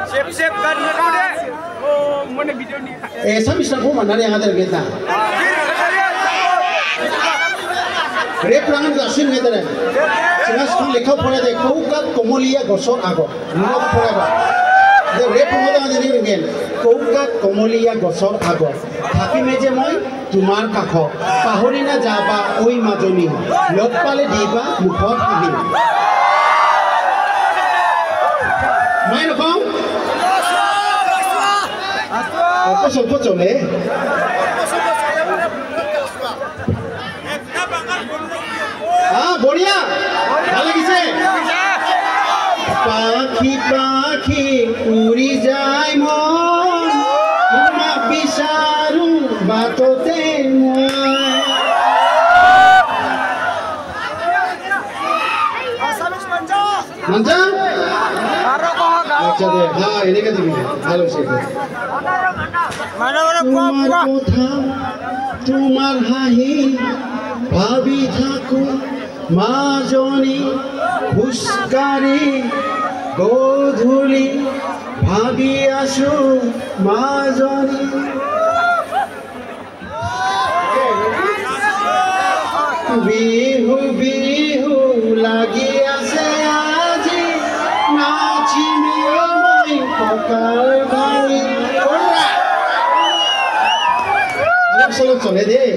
Siap-siap kan deh. Oh, mana video ni? Sampai aku mana yang ada kita. Rep langan gasin kita deh. Sekarang sekarang lekau pula deh. Kau kat komolia gosor ago. Nol pula ba. Deh rep pula dah jadi ringen. Kau kat komolia gosor ago. Tapi meje moi tumar kakho. Pahori na jaba oi majoni. Lot pale diba mukhot ahi. Main apa? Apa sebut cole? Ah, boria. Kalau kisah. Pakhi pakhi uri jai mon, cuma bisaru batote moi. Manja? अच्छा दे हाँ ये क्या दिखी hello Sheikh तुम्हार कोथा तुम्हार हाही भाभी थाकू মাজনী খুশকাৰী গধূলি ভাবি আছো মাজনী বিহু বিহু লাগি আছে আজি নাচিমে মই ককাৰ বাৰী অলপ চলপ চলে দেই